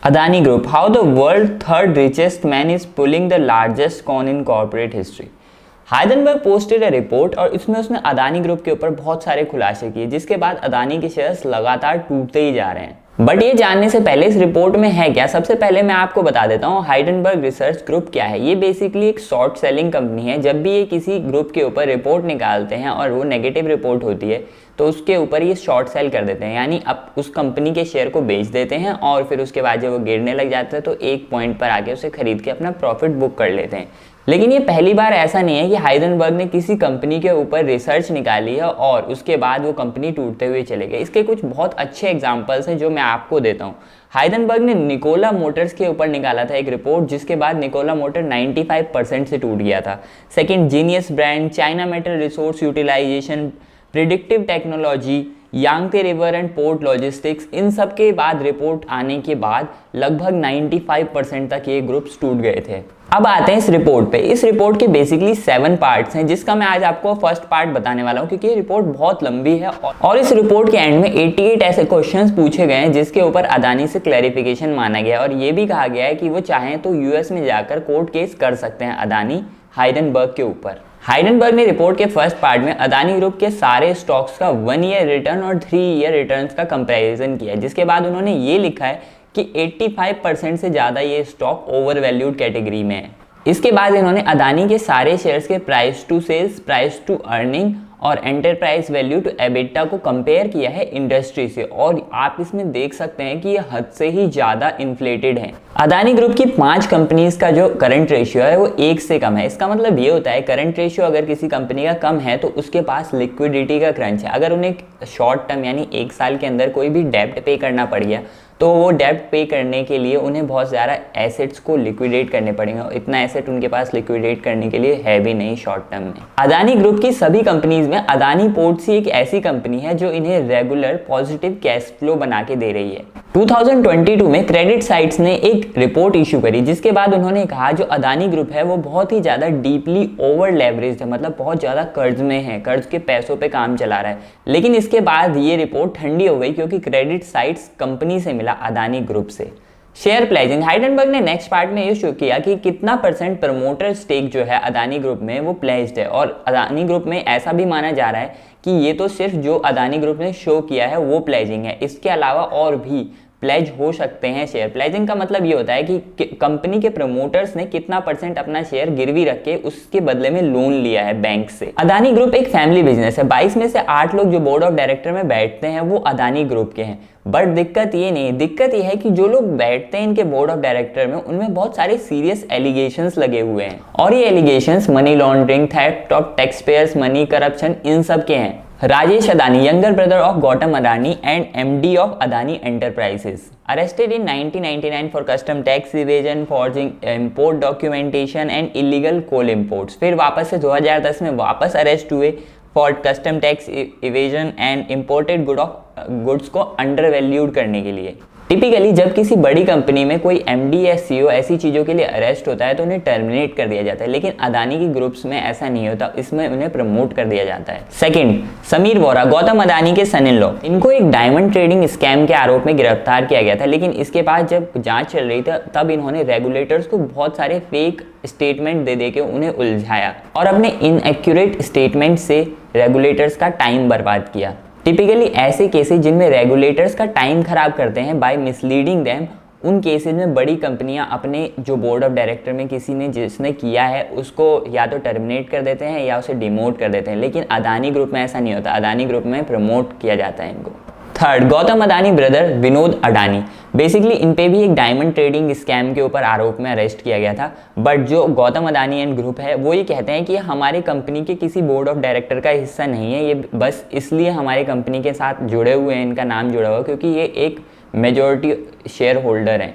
Adani Group, how the world third richest man is pulling the largest con in corporate history. हाइडनबर्ग posted a report और इसमें उसने Adani group के ऊपर बहुत सारे खुलासे किए, जिसके बाद अदानी के शेयर्स लगातार टूटते ही जा रहे हैं। बट ये जानने से पहले इस रिपोर्ट में है क्या, सबसे पहले मैं आपको बता देता हूँ हाइडनबर्ग रिसर्च ग्रुप क्या है। ये बेसिकली एक शॉर्ट सेलिंग कंपनी है। जब भी ये किसी ग्रुप के ऊपर रिपोर्ट निकालते हैं और वो नेगेटिव रिपोर्ट होती है तो उसके ऊपर ये शॉर्ट सेल कर देते हैं, यानी अब उस कंपनी के शेयर को बेच देते हैं और फिर उसके बाद जब वो गिरने लग जाता है तो एक पॉइंट पर आके उसे खरीद के अपना प्रॉफिट बुक कर लेते हैं। लेकिन ये पहली बार ऐसा नहीं है कि हाइडनबर्ग ने किसी कंपनी के ऊपर रिसर्च निकाली है और उसके बाद वो कंपनी टूटते हुए चले गए। इसके कुछ बहुत अच्छे एग्जांपल्स हैं जो मैं आपको देता हूँ। हाइडनबर्ग ने निकोला मोटर्स के ऊपर निकाला था एक रिपोर्ट, जिसके बाद निकोला मोटर 95% से टूट गया था। Second, genius brand, China metal resource utilization, predictive technology, Yangtze river and port logistics, इन सब के बाद रिपोर्ट आने के बाद लगभग 95% तक ये ग्रुप्स टूट गए थे। अब आते हैं इस रिपोर्ट पे। इस रिपोर्ट के बेसिकली 7 पार्ट्स हैं, जिसका मैं आज आपको फर्स्ट पार्ट बताने वाला हूँ क्योंकि ये रिपोर्ट बहुत लंबी है और इस रिपोर्ट के एंड में 88 ऐसे क्वेश्चंस पूछे गए हैं जिसके ऊपर अदानी से क्लैरिफिकेशन मांगा गया है और ये भी कहा गया है कि वो चाहें तो यूएस में जाकर कोर्ट केस कर सकते हैं अदानी हाइडनबर्ग के ऊपर। हाइडनबर्ग ने रिपोर्ट के फर्स्ट पार्ट में अदानी ग्रुप के सारे स्टॉक्स का 1 ईयर रिटर्न और 3 ईयर रिटर्न का कंपैरिजन किया है, जिसके बाद उन्होंने ये लिखा है कि 85% से ज़्यादा ये स्टॉक ओवर वैल्यूड कैटेगरी में है। इसके बाद इन्होंने अदानी के सारे शेयर्स के price to sales, price to earning और एंटरप्राइज वैल्यू टू एबिटा को कंपेयर किया है इंडस्ट्री से और आप इसमें देख सकते हैं कि ये हद से ही ज़्यादा इन्फ्लेटेड है। अदानी ग्रुप की 5 कंपनीज का जो करंट रेशियो है वो 1 से कम है। इसका मतलब ये होता है करंट रेशियो अगर किसी कंपनी का कम है तो उसके पास लिक्विडिटी का क्रंच है। अगर उन्हें शॉर्ट टर्म यानी 1 साल के अंदर कोई भी डेब्ट पे करना पड़ गया तो वो डेब्ट पे करने के लिए उन्हें बहुत ज़्यादा एसेट्स को लिक्विडेट करने पड़ेंगे और इतना एसेट उनके पास लिक्विडेट करने के लिए है भी नहीं शॉर्ट टर्म में। अदानी ग्रुप की सभी कंपनीज में अदानी पोर्ट्स ही एक ऐसी कंपनी है जो इन्हें रेगुलर पॉजिटिव कैश फ्लो बना के दे रही है। 2022 में क्रेडिट साइट्स ने एक रिपोर्ट इशू करी, जिसके बाद उन्होंने कहा जो अदानी ग्रुप है वो बहुत ही ज़्यादा डीपली ओवर लेवरेज है, मतलब बहुत ज़्यादा कर्ज में है, कर्ज के पैसों पे काम चला रहा है। लेकिन इसके बाद ये रिपोर्ट ठंडी हो गई क्योंकि क्रेडिट साइट्स कंपनी से मिला अदानी ग्रुप से। शेयर प्लेजिंग, हाइडनबर्ग ने नेक्स्ट पार्ट में ये शो किया कि कितना % प्रमोटर स्टेक जो है अदानी ग्रुप में वो प्लेज्ड है और अदानी ग्रुप में ऐसा भी माना जा रहा है कि ये तो सिर्फ जो अदानी ग्रुप ने शो किया है वो प्लेजिंग है, इसके अलावा और भी प्लेज हो सकते हैं शेयर। प्लेजिंग का मतलब ये होता है कि कंपनी के प्रमोटर्स ने कितना % अपना शेयर गिरवी रख के उसके बदले में लोन लिया है बैंक से। अदानी ग्रुप एक फैमिली बिजनेस है। 22 में से 8 लोग जो बोर्ड ऑफ डायरेक्टर में बैठते हैं वो अदानी ग्रुप के हैं। बट दिक्कत ये नहीं, दिक्कत ये है कि जो लोग बैठते हैं इनके बोर्ड ऑफ डायरेक्टर में उनमें बहुत सारे सीरियस एलिगेशंस लगे हुए हैं और ये allegations money laundering, theft of tax payers money, corruption, इन सब के हैं। Rajesh Adani, younger brother of Gautam Adani and MD of Adani enterprises, arrested in 1999 for custom tax evasion, forging import documentation and illegal coal imports. फिर वापस से 2010 में वापस अरेस्ट हुए for custom tax evasion and imported goods को अंडर वैल्यूड करने के लिए। टिपिकली जब किसी बड़ी कंपनी में कोई MD या CEO ऐसी चीज़ों के लिए अरेस्ट होता है तो उन्हें टर्मिनेट कर दिया जाता है, लेकिन अदानी की ग्रुप्स में ऐसा नहीं होता, इसमें उन्हें प्रमोट कर दिया जाता है। सेकंड, समीर वोरा, गौतम अदानी के सन इन लॉ, इनको एक डायमंड ट्रेडिंग स्कैम के आरोप में गिरफ्तार किया गया था, लेकिन इसके बाद जब जांच चल रही थी तब इन्होंने रेगुलेटर्स को बहुत सारे फेक स्टेटमेंट दे के उन्हें उलझाया और अपने इनएक्यूरेट स्टेटमेंट से रेगुलेटर्स का टाइम बर्बाद किया। टिपिकली ऐसे केसेस जिनमें रेगुलेटर्स का टाइम खराब करते हैं बाय मिसलीडिंग देम, उन केसेस में बड़ी कंपनियां अपने जो बोर्ड ऑफ डायरेक्टर में किसी ने जिसने किया है उसको या तो टर्मिनेट कर देते हैं या उसे डिमोट कर देते हैं, लेकिन अदानी ग्रुप में ऐसा नहीं होता। अदानी ग्रुप में प्रमोट किया जाता है इनको। Third, Gautam Adani brother Vinod Adani, basically इन पे भी एक डायमंड ट्रेडिंग स्कैम के ऊपर आरोप में अरेस्ट किया गया था। बट जो गौतम अदानी एंड ग्रुप है वो ये कहते हैं कि हमारी कंपनी के किसी बोर्ड ऑफ डायरेक्टर का हिस्सा नहीं है, ये बस इसलिए हमारी कंपनी के साथ जुड़े हुए हैं, इनका नाम जुड़ा हुआ क्योंकि ये एक मेजॉरिटी शेयर होल्डर हैं।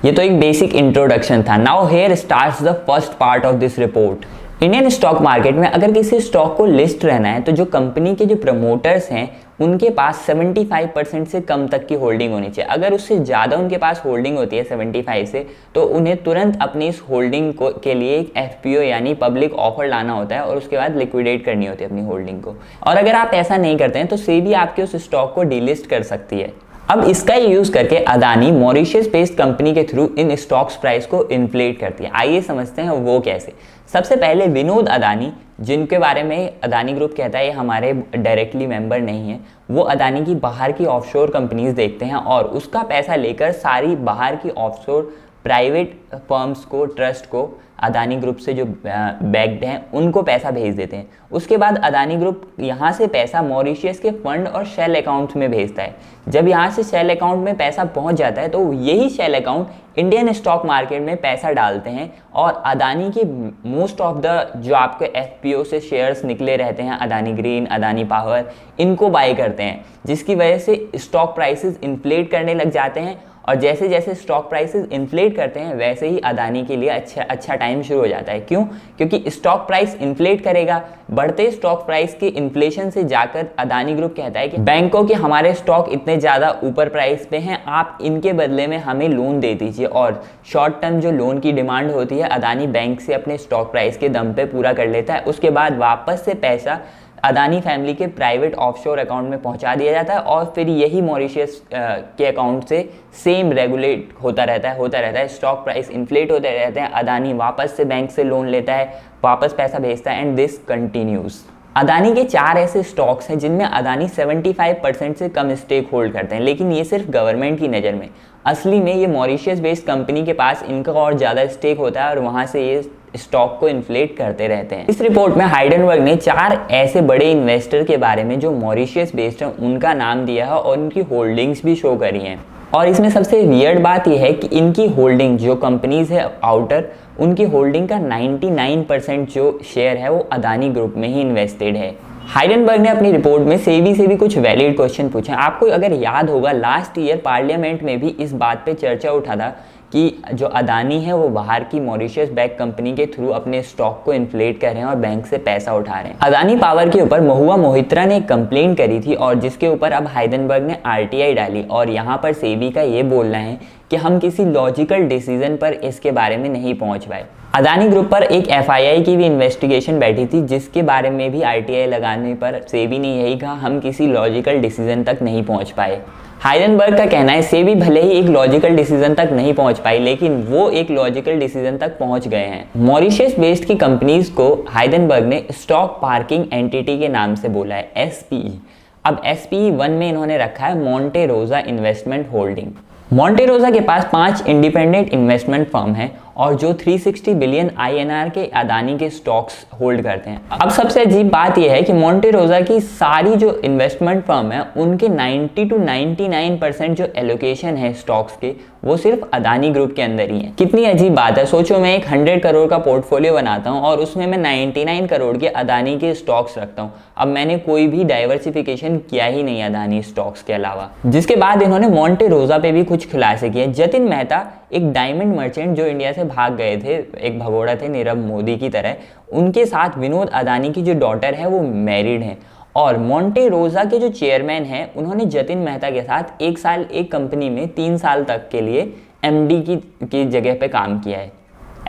ये तो एक बेसिक इंट्रोडक्शन था। Now here starts the first part of this report. Indian stock market में अगर किसी स्टॉक को लिस्ट रहना है तो जो कंपनी के जो प्रमोटर्स हैं उनके पास 75% से कम तक की होल्डिंग होनी चाहिए। अगर उससे ज़्यादा उनके पास होल्डिंग होती है 75 से, तो उन्हें तुरंत अपनी इस होल्डिंग को के लिए एक FPO यानी पब्लिक ऑफर लाना होता है और उसके बाद लिक्विडेट करनी होती है अपनी होल्डिंग को। और अगर आप ऐसा नहीं करते हैं तो सेबी आपके उस स्टॉक को डीलिस्ट कर सकती है। अब इसका यूज करके अदानी मॉरिशस बेस्ड कंपनी के थ्रू इन स्टॉक्स प्राइस को इन्फ्लेट करती है। आइए समझते हैं वो कैसे। सबसे पहले विनोद अदानी, जिनके बारे में अदानी ग्रुप कहता है ये हमारे डायरेक्टली मेंबर नहीं है, वो अदानी की बाहर की ऑफशोर कंपनीज देखते हैं और उसका पैसा लेकर सारी बाहर की ऑफशोर प्राइवेट फर्म्स को, ट्रस्ट को, अदानी ग्रुप से जो बैक्ड हैं उनको पैसा भेज देते हैं। उसके बाद अदानी ग्रुप यहाँ से पैसा मॉरिशस के फंड और शेल अकाउंट में भेजता है। जब यहाँ से शेल अकाउंट में पैसा पहुँच जाता है तो यही shell account Indian stock market में पैसा डालते हैं और अदानी की मोस्ट ऑफ द जो आपके एफपीओ से शेयर्स निकले रहते हैं, अदानी ग्रीन, अदानी पावर, इनको बाय करते हैं, जिसकी वजह से स्टॉक प्राइसेस इन्फ्लेट करने लग जाते हैं। और जैसे जैसे स्टॉक प्राइसेस इन्फ्लेट करते हैं वैसे ही अदानी के लिए अच्छा टाइम शुरू हो जाता है। क्यों? क्योंकि स्टॉक प्राइस इन्फ्लेट करेगा। बढ़ते स्टॉक प्राइस के इन्फ्लेशन से जाकर अदानी ग्रुप कहता है कि बैंकों के हमारे स्टॉक इतने ज़्यादा ऊपर प्राइस पे हैं, आप इनके बदले में हमें लोन दे दीजिए। और शॉर्ट टर्म जो लोन की डिमांड होती है अदानी बैंक से अपने स्टॉक प्राइस के दम पे पूरा कर लेता है। उसके बाद वापस से पैसा अदानी फैमिली के प्राइवेट ऑफशोर अकाउंट में पहुंचा दिया जाता है और फिर यही मॉरिशस के अकाउंट से सेम रेगुलेट होता रहता है। स्टॉक प्राइस इन्फ्लेट होते रहते हैं, अदानी वापस से बैंक से लोन लेता है, वापस पैसा भेजता है एंड दिस कंटिन्यूज। अदानी के 4 ऐसे स्टॉक्स हैं जिनमें अदानी 75% से कम स्टेक होल्ड करते हैं, लेकिन ये सिर्फ गवर्नमेंट की नज़र में। असली में ये मॉरिशस बेस्ड कंपनी के पास इनका और ज़्यादा स्टेक होता है और वहाँ से ये स्टॉक को इन्फ्लेट करते रहते हैं। इस रिपोर्ट में हाइडेनबर्ग ने 4 ऐसे बड़े इन्वेस्टर के बारे में जो मॉरिशस बेस्ड हैं उनका नाम दिया है और उनकी होल्डिंग्स भी शो करी हैं। और इसमें सबसे वियर्ड बात यह है कि इनकी होल्डिंग जो कंपनीज है आउटर, उनकी होल्डिंग का 99% जो शेयर है वो अदानी ग्रुप में ही इन्वेस्टेड है। हाइडेनबर्ग ने अपनी रिपोर्ट में सेबी से भी कुछ वैलिड क्वेश्चन पूछे। आपको अगर याद होगा लास्ट ईयर पार्लियामेंट में भी इस बात पे चर्चा उठा था कि जो अदानी है वो बाहर की मॉरिशस बैक कंपनी के थ्रू अपने स्टॉक को इन्फ्लेट कर रहे हैं और बैंक से पैसा उठा रहे हैं। अदानी पावर के ऊपर महुआ मोहित्रा ने एक कंप्लेंट करी थी और जिसके ऊपर अब हाइडेनबर्ग ने आरटीआई डाली और यहाँ पर सेबी का ये बोलना है कि हम किसी लॉजिकल डिसीजन पर इसके बारे में नहीं पहुंच पाए। अदानी ग्रुप पर एक एफआईआई की भी इन्वेस्टिगेशन बैठी थी जिसके बारे में भी आरटीआई लगाने पर सेबी ने यही कहा, हम किसी लॉजिकल डिसीजन तक नहीं पहुंच पाए। हाइडेनबर्ग का कहना है सेबी भले ही एक लॉजिकल डिसीजन तक नहीं पहुंच पाई लेकिन वो एक लॉजिकल डिसीजन तक पहुंच गए हैं। मॉरिशस बेस्ड की कंपनीज को हाइडेनबर्ग ने स्टॉक पार्किंग एंटिटी के नाम से बोला है, एसपीई। अब एसपीई 1 में इन्होंने रखा है मोंटे रोजा इन्वेस्टमेंट होल्डिंग। मोंटे रोजा के पास 5 इंडिपेंडेंट इन्वेस्टमेंट फर्म है और जो 360 बिलियन INR के अदानी के स्टॉक्स होल्ड करते हैं। अब सबसे अजीब बात यह है कि मोंटे रोजा की सारी जो इन्वेस्टमेंट फर्म है उनके 90 to 99% जो एलोकेशन है स्टॉक्स के वो सिर्फ अदानी ग्रुप के अंदर ही है। कितनी अजीब बात है। सोचो मैं एक 100 करोड़ का पोर्टफोलियो बनाता हूँ और उसमें मैं 99 करोड़ के अदानी के स्टॉक्स रखता हूँ। अब मैंने कोई भी डाइवर्सिफिकेशन किया ही नहीं अदानी स्टॉक्स के अलावा। जिसके बाद इन्होंने मोंटे रोजा पे भी कुछ खुलासे किए। जतिन मेहता एक डायमंड मर्चेंट जो इंडिया से भाग गए थे, एक भगोड़ा थे नीरव मोदी की तरह, उनके साथ विनोद अदानी की जो डॉटर है वो मैरिड है। और मोंटे रोजा के जो चेयरमैन हैं उन्होंने जतिन मेहता के साथ 1 साल एक कंपनी में 3 साल तक के लिए एमडी की जगह पे काम किया है।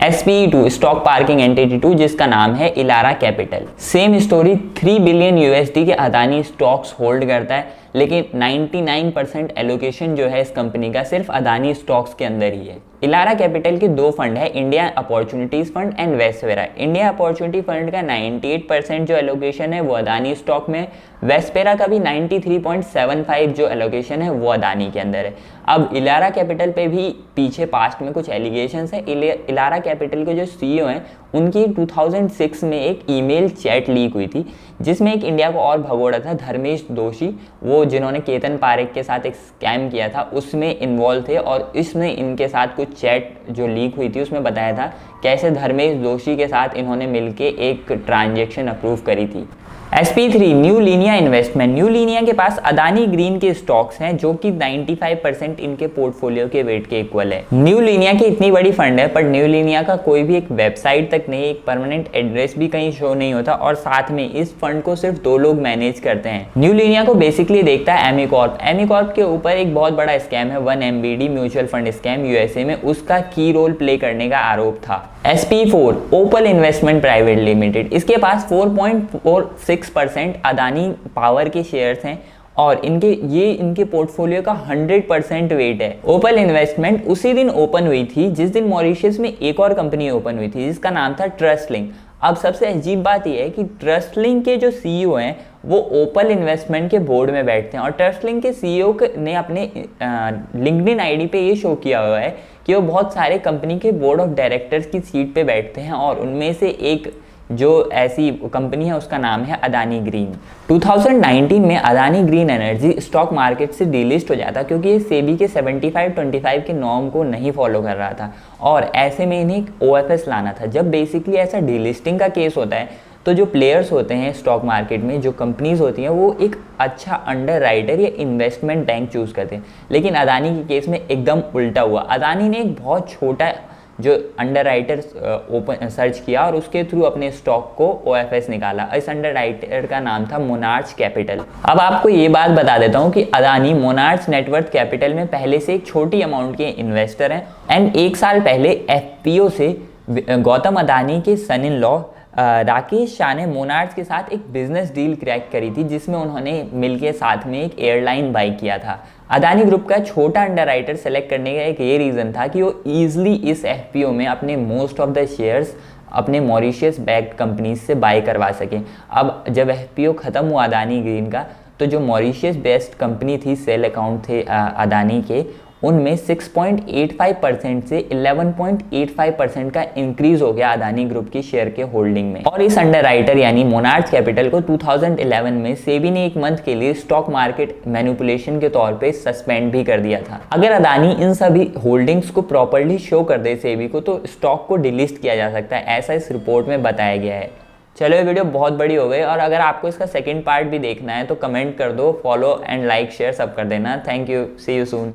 SPE2 स्टॉक पार्किंग एंटिटी 2 जिसका नाम है Elara capital, same story. 3 billion USD के अदानी स्टॉक्स होल्ड करता है लेकिन 99% एलोकेशन जो है इस कंपनी का सिर्फ अदानी स्टॉक्स के अंदर ही है। इलारा कैपिटल के 2 फंड है, India opportunities fund and Vespera. India opportunity fund का 98% जो एलोकेशन है वो अदानी स्टॉक में, वेस्पेरा का भी 93.75 जो एलोकेशन है वो अदानी के अंदर है। अब इलारा कैपिटल पे भी पीछे पास्ट में कुछ एलिगेशंस है। इलारा कैपिटल के जो CEO हैं उनकी 2006 में एक ईमेल चैट लीक हुई थी जिसमें एक इंडिया को और भगोड़ा था, धर्मेश दोषी, वो जिन्होंने केतन पारेख के साथ एक स्कैम किया था उसमें इन्वॉल्व थे और इसमें इनके साथ कुछ चैट जो लीक हुई थी उसमें बताया था कैसे धर्मेश दोषी के साथ इन्होंने मिलके एक ट्रांजैक्शन अप्रूव करी थी। SP3 new Linnaea investment. New Linnaea के पास अदानी ग्रीन के स्टॉक्स हैं जो कि 95% इनके पोर्टफोलियो के वेट के इक्वल है। न्यू लीनिया की इतनी बड़ी फंड है पर न्यू लीनिया का कोई भी एक वेबसाइट तक नहीं, एक परमानेंट एड्रेस भी कहीं शो नहीं होता और साथ में इस फंड को सिर्फ 2 लोग मैनेज करते हैं। न्यू लीनिया को बेसिकली देखता है एमिकॉर्प। एमिकॉर्प के ऊपर एक बहुत बड़ा स्कैम है 1MBD mutual fund scam USA में, उसका की रोल प्ले करने का आरोप था। SP4 ओपल इन्वेस्टमेंट प्राइवेट लिमिटेड, इसके पास 4.46% अदानी पावर के शेयर्स हैं और इनके पोर्टफोलियो का 100% वेट है। ओपल इन्वेस्टमेंट उसी दिन ओपन हुई थी जिस दिन मॉरिशस में एक और कंपनी ओपन हुई थी जिसका नाम था ट्रस्टलिंक। अब सबसे अजीब बात यह है कि ट्रस्टलिंक के जो सीईओ हैं वो ओपल इन्वेस्टमेंट के बोर्ड में बैठते हैं, और ट्रस्टलिंक के सीईओ ने अपने लिंक्डइन आईडी पे ये शो किया हुआ है कि वो बहुत सारे कंपनी के बोर्ड ऑफ डायरेक्टर्स की सीट पे बैठते हैं, और उनमें से एक जो ऐसी कंपनी है उसका नाम है अदानी ग्रीन। 2019 में Adani green energy stock market से डीलिस्ट हो जाता क्योंकि ये सेबी के 75-25 के नॉर्म को नहीं फॉलो कर रहा था, और ऐसे में इन्हें OFS लाना था। जब बेसिकली ऐसा डीलिस्टिंग का केस होता है तो जो प्लेयर्स होते हैं स्टॉक मार्केट में, जो कंपनीज होती हैं, वो एक अच्छा अंडरराइटर या इन्वेस्टमेंट बैंक चूज़ करते हैं। लेकिन अदानी के केस में एकदम उल्टा हुआ। अदानी ने एक बहुत छोटा जो अंडरराइटर ओपन सर्च किया और उसके थ्रू अपने स्टॉक को OFS निकाला। इस अंडरराइटर का नाम था मोनार्च कैपिटल। अब आपको ये बात बता देता हूँ कि अदानी मोनार्च नेटवर्थ कैपिटल में पहले से एक छोटी अमाउंट के इन्वेस्टर हैं, एंड 1 साल पहले FPO से गौतम अदानी के सन इन लॉ राकेश शाह ने मोनार्च के साथ एक बिजनेस डील क्रैक करी थी जिसमें उन्होंने मिलके साथ में एक एयरलाइन बाई किया था। अदानी ग्रुप का छोटा अंडरराइटर सेलेक्ट करने का एक ये रीज़न था कि वो ईजिली इस FPO में अपने मोस्ट ऑफ द शेयर्स अपने मॉरिशियस बैक्ड कंपनीज से बाय करवा सकें। अब जब FPO ख़त्म हुआ अदानी ग्रीन का, तो जो मॉरिशियस बेस्ड कंपनी थी, सेल अकाउंट थे अदानी के, उनमें 6.85% से 11.85% का इंक्रीज हो गया अदानी ग्रुप की शेयर के होल्डिंग में। और इस अंडरराइटर यानी मोनार्च कैपिटल को 2011 में सेबी ने 1 मंथ के लिए स्टॉक मार्केट मैनिपुलेशन के तौर पे सस्पेंड भी कर दिया था। अगर अदानी इन सभी होल्डिंग्स को प्रॉपर्ली शो कर दे सेबी को, तो स्टॉक को डिलिस्ट किया जा सकता है, ऐसा इस रिपोर्ट में बताया गया है। चलो, ये वीडियो बहुत बड़ी हो गई, और अगर आपको इसका सेकंड पार्ट भी देखना है तो कमेंट कर दो, फॉलो एंड लाइक शेयर सब कर देना। Thank you, see you soon.